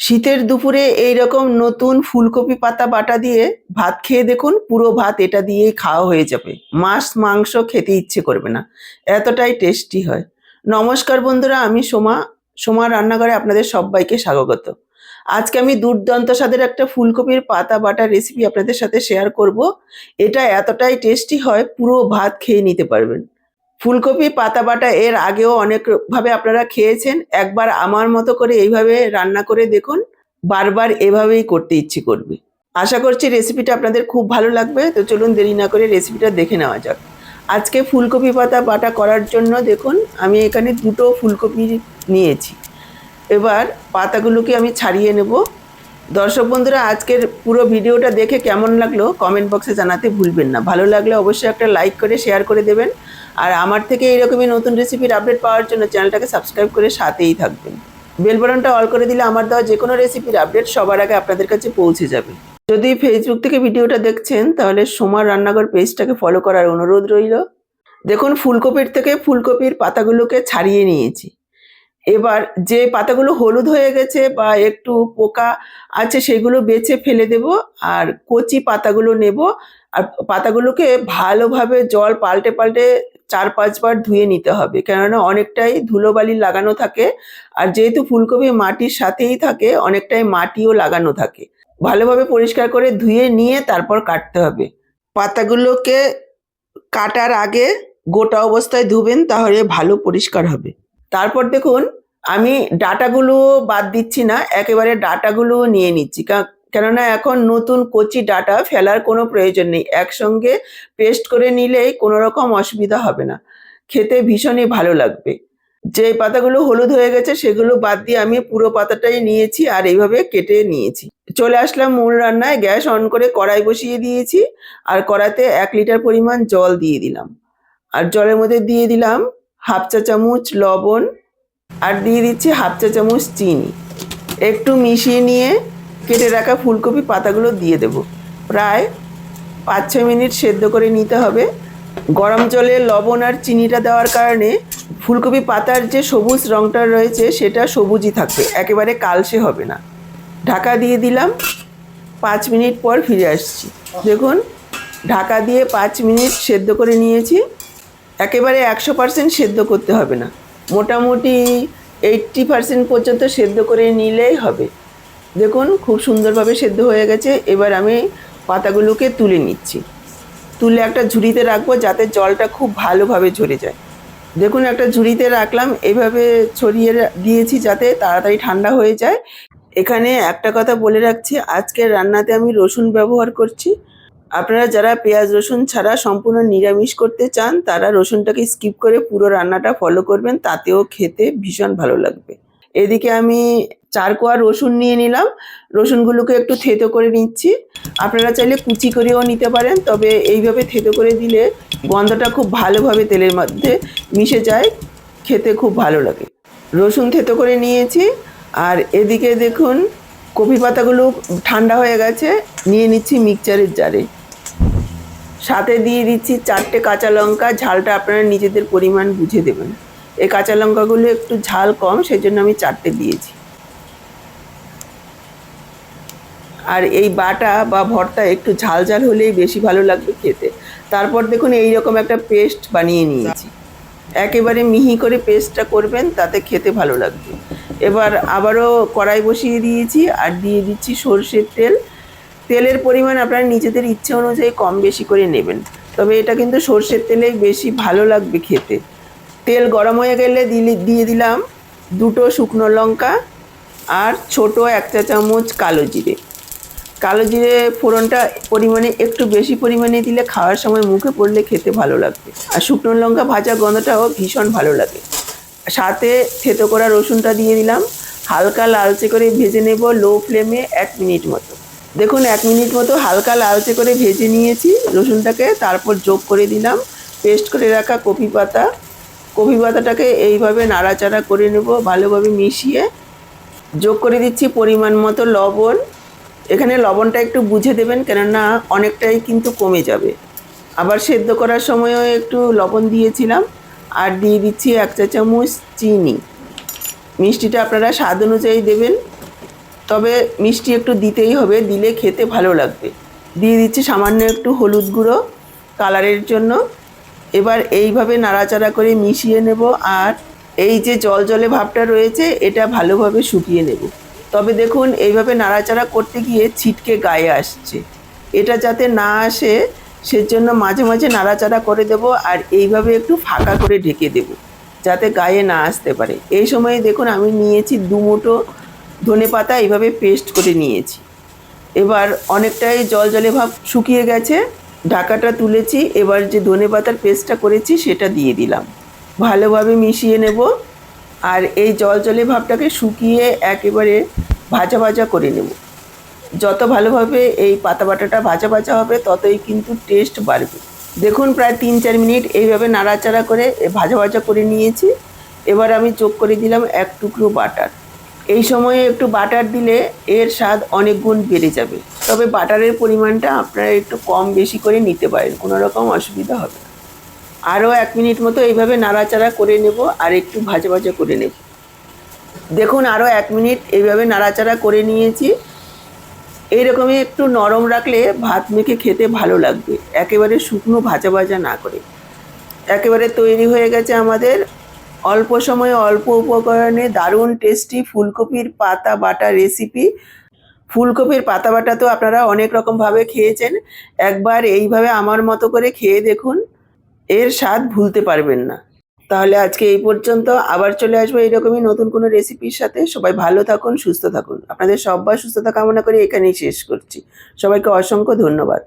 শীতের দুপুরে এইরকম নতুন ফুলকপি পাতা বাটা দিয়ে ভাত খেয়ে দেখুন, পুরো ভাত এটা দিয়েই খাওয়া হয়ে যাবে। মাছ মাংস খেতে ইচ্ছে করবে না, এতটাই টেস্টি হয়। নমস্কার বন্ধুরা, আমি সোমা রান্নাঘরে আপনাদের সবাইকে স্বাগত। আজকে আমি দুর্দান্ত স্বাদের একটা ফুলকপির পাতা বাটা রেসিপি আপনাদের সাথে শেয়ার করব। এটা এতটাই টেস্টি হয়, পুরো ভাত খেয়ে নিতে পারবেন। ফুলকপি পাতা বাটা এর আগেও অনেকভাবে আপনারা খেয়েছেন। একবার আমার মতো করে এইভাবে রান্না করে দেখুন, বারবার এভাবেই করতে ইচ্ছে করবে। আশা করছি রেসিপিটা আপনাদের খুব ভালো লাগবে। তো চলুন দেরি না করে রেসিপিটা দেখে নেওয়া যাক। আজকে ফুলকপি পাতা বাটা করার জন্য দেখুন আমি এখানে দুটো ফুলকপি নিয়েছি। এবার পাতাগুলোকে আমি ছাড়িয়ে নেব। দর্শক বন্ধুরা, আজকের পুরো ভিডিওটা দেখে কেমন লাগলো কমেন্ট বক্সে জানাতে ভুলবেন না। ভালো লাগলে অবশ্যই একটা লাইক করে শেয়ার করে দেবেন। আর আমার থেকে এইরকমই নতুন রেসিপির আপডেট পাওয়ার জন্য চ্যানেলটাকে সাবস্ক্রাইব করে সাথেই থাকবেন। বেল বাটনটা অল করে দিলে আমার দেওয়া যে কোনো রেসিপির আপডেট সবার আগে আপনাদের কাছে পৌঁছে যাবে। যদি ফেসবুক থেকে ভিডিওটা দেখছেন তাহলে সোমার রান্নাঘর পেজটাকে ফলো করার অনুরোধ রইল। দেখুন ফুলকপির থেকে ফুলকপির পাতাগুলোকে ছাড়িয়ে নিয়েছি। এবার যে পাতাগুলো হলুদ হয়ে গেছে বা একটু পোকা আছে সেগুলো বেছে ফেলে দেব, আর কচি পাতাগুলো নেব। আর পাতাগুলোকে ভালোভাবে জল পাল্টে পাল্টে 4-5 বার ধুয়ে নিতে হবে, কেননা অনেকটাই ধুলোবালি লাগানো থাকে। আর যেহেতু ফুলকপি মাটির সাথেই থাকে, অনেকটাই মাটিও লাগানো থাকে। ভালোভাবে পরিষ্কার করে ধুয়ে নিয়ে তারপর কাটতে হবে। পাতাগুলোকে কাটার আগে গোটা অবস্থায় ধুবেন, তাহলে ভালো পরিষ্কার হবে। তারপর দেখুন আমি ডাঁটাগুলো বাদ দিচ্ছি না, একেবারে ডাঁটাগুলো নিয়ে নিচ্ছি, কেননা এখন নতুন কচি ডাঁটা ফেলার কোনো প্রয়োজন নেই। একসঙ্গে পেস্ট করে নিলেই কোনো রকম অসুবিধা হবে না, খেতে ভীষণই ভালো লাগবে। যে পাতাগুলো হলুদ হয়ে গেছে সেগুলো বাদ দিয়ে আমি পুরো পাতাটাই নিয়েছি আর এইভাবে কেটে নিয়েছি। চলে আসলাম মূল রান্নায়। গ্যাস অন করে কড়াই বসিয়ে দিয়েছি, আর কড়াইতে 1 লিটার পরিমাণ জল দিয়ে দিলাম। আর জলের মধ্যে দিয়ে দিলাম 1/2 চা চামচ লবণ, আর দিয়ে দিচ্ছি 1/2 চা চামচ চিনি। একটু মিশিয়ে নিয়ে কেটে রাখা ফুলকপি পাতাগুলো দিয়ে দেব। প্রায় 5-6 মিনিট সেদ্ধ করে নিতে হবে। গরম জলে লবণ আর চিনিটা দেওয়ার কারণে ফুলকপি পাতার যে সবুজ রঙটা রয়েছে সেটা সবুজই থাকবে, একেবারে কালচে হবে না। ঢাকা দিয়ে দিলাম। 5 মিনিট পর ফিরে আসছি। দেখুন ঢাকা দিয়ে 5 মিনিট সেদ্ধ করে নিয়েছি। একেবারে 100% সেদ্ধ করতে হবে না, মোটামুটি 80% পর্যন্ত সেদ্ধ করে নিলেই হবে। দেখুন খুব সুন্দরভাবে সেদ্ধ হয়ে গেছে। এবার আমি পাতাগুলোকে তুলে নিচ্ছি। তুলে একটা ঝুড়িতে রাখবো যাতে জলটা খুব ভালোভাবে ঝরে যায়। দেখুন একটা ঝুড়িতে রাখলাম, এইভাবে ছড়িয়ে দিয়েছি যাতে তাড়াতাড়ি ঠান্ডা হয়ে যায়। এখানে একটা কথা বলে রাখছি, আজকের রান্নাতে আমি রসুন ব্যবহার করছি। আপনারা যারা পেঁয়াজ রসুন ছাড়া সম্পূর্ণ নিরামিষ করতে চান তারা রসুনটাকে স্কিপ করে পুরো রান্নাটা ফলো করবেন, তাতেও খেতে ভীষণ ভালো লাগবে। এদিকে আমি 4 কোয়া রসুন নিয়ে নিলাম। রসুনগুলোকে একটু থেতো করে নিচ্ছি। আপনারা চাইলে কুচি করেও নিতে পারেন, তবে এইভাবে থেতো করে দিলে গন্ধটা খুব ভালোভাবে তেলের মধ্যে মিশে যায়, খেতে খুব ভালো লাগে। রসুন থেতো করে নিয়েছি। আর এদিকে দেখুন কপি পাতাগুলো ঠান্ডা হয়ে গেছে, নিয়ে নিচ্ছি মিক্সচারের জারে। সাথে দিয়ে দিচ্ছি 4টে কাঁচা লঙ্কা। ঝালটা আপনারা নিজেদের পরিমাণ বুঝে দেবেন। এই কাঁচা লঙ্কাগুলো একটু ঝাল কম, সেই জন্য আমি 4টে দিয়েছি। আর এই বাটা বা ভর্তা একটু ঝাল ঝাল হলেই বেশি ভালো লাগবে খেতে। তারপর দেখুন এইরকম একটা পেস্ট বানিয়ে নিয়েছি। একেবারে মিহি করে পেস্টটা করবেন, তাতে খেতে ভালো লাগবে। এবার আবারও কড়াই বসিয়ে দিয়েছি আর দিয়ে দিচ্ছি সরষের তেল। তেলের পরিমাণ আপনারা নিজেদের ইচ্ছে অনুযায়ী কম বেশি করে নেবেন, তবে এটা কিন্তু সরষের তেলেই বেশি ভালো লাগবে খেতে। তেল গরম হয়ে গেলে দিয়ে দিলাম 2টো শুকনো লঙ্কা আর ছোট 1 চা চামচ কালো জিরে। কালো জিরে ফোড়নটা পরিমাণে একটু বেশি পরিমাণে দিলে খাওয়ার সময় মুখে পড়লে খেতে ভালো লাগবে। আর শুকনো লঙ্কা ভাজা গন্ধটাও ভীষণ ভালো লাগে। সাথে থেতো করা রসুনটা দিয়ে দিলাম। হালকা লালচে করে ভেজে নেব লো ফ্লেমে 1 মিনিট মতো। দেখুন 1 মিনিট মতো হালকা লালচে করে ভেজে নিয়েছি রসুনটাকে। তারপর যোগ করে দিলাম পেস্ট করে রাখা কপি পাতা। কপি পাতাটাকে এইভাবে নাড়াচাড়া করে নেব, ভালোভাবে মিশিয়ে যোগ করে দিচ্ছি পরিমাণ মতো লবণ। এখানে লবণটা একটু বুঝে দেবেন, কেননা অনেকটাই কিন্তু কমে যাবে। আবার সেদ্ধ করার সময়ও একটু লবণ দিয়েছিলাম। আর দিয়ে দিচ্ছি 1 চা চামচ চিনি। মিষ্টিটা আপনারা স্বাদ অনুযায়ী দেবেন, তবে মিষ্টি একটু দিতেই হবে, দিলে খেতে ভালো লাগবে। দিয়ে দিচ্ছি সামান্য একটু হলুদ গুঁড়ো কালারের জন্য। এবার এইভাবে নাড়াচাড়া করে মিশিয়ে নেব। আর এই যে জলজলে ভাবটা রয়েছে এটা ভালোভাবে শুকিয়ে নেব। তবে দেখুন এইভাবে নাড়াচাড়া করতে গিয়ে ছিটকে গায়ে আসছে, এটা যাতে না আসে সেজন্য মাঝে মাঝে নাড়াচাড়া করে দেব। আর এইভাবে একটু ফাঁকা করে ঢেকে দেব যাতে গায়ে না আসতে পারে। এই সময় দেখুন আমি নিয়েছি 2 মুঠো ধনেপাতা, এইভাবে পেস্ট করে নিয়েছি। এবার অনেকটাই জলজলে ভাব শুকিয়ে গেছে, ঢাকাটা তুলেছি। এবার যে ধনেপাতার পেস্টটা করেছি সেটা দিয়ে দিলাম, ভালোভাবে মিশিয়ে নেব। আর এই জলজলে ভাবটাকে শুকিয়ে একেবারে ভাজা ভাজা করে নেব। যত ভালোভাবে এই পাতা বাটাটা ভাজা ভাজা হবে ততই কিন্তু টেস্ট বাড়বে। দেখুন প্রায় 3-4 মিনিট এইভাবে নাড়াচাড়া করে ভাজা ভাজা করে নিয়েছি। এবার আমি যোগ করে দিলাম 1 টুকরো বাটার। এই সময়ে একটু বাটার দিলে এর স্বাদ অনেক গুণ বেড়ে যাবে। তবে বাটারের পরিমাণটা আপনারা একটু কম বেশি করে নিতে পারেন, কোনো রকম অসুবিধা হবে না। আরও 1 মিনিট মতো এইভাবে নাড়াচাড়া করে নেব আর একটু ভাজা ভাজা করে নেব। দেখুন আরও 1 মিনিট এইভাবে নাড়াচাড়া করে নিয়েছি। এইরকমই একটু নরম রাখলে ভাত মেখে খেতে ভালো লাগবে, একেবারে শুকনো ভাজা ভাজা না করে। একেবারে তৈরি হয়ে গেছে আমাদের অল্প সময়ে অল্প উপকরণে দারুণ টেস্টি ফুলকপির পাতা বাটা রেসিপি। ফুলকপির পাতা বাটা তো আপনারা অনেক রকমভাবে খেয়েছেন, একবার এইভাবে আমার মতো করে খেয়ে দেখুন, এর স্বাদ ভুলতে পারবেন না। তাহলে আজকে এই পর্যন্ত, আবার চলে আসবো এইরকমই নতুন কোনো রেসিপির সাথে। সবাই ভালো থাকুন, সুস্থ থাকুন। আপনাদের সবার সুস্থতা কামনা করে এখানেই শেষ করছি। সবাইকে অসংখ্য ধন্যবাদ।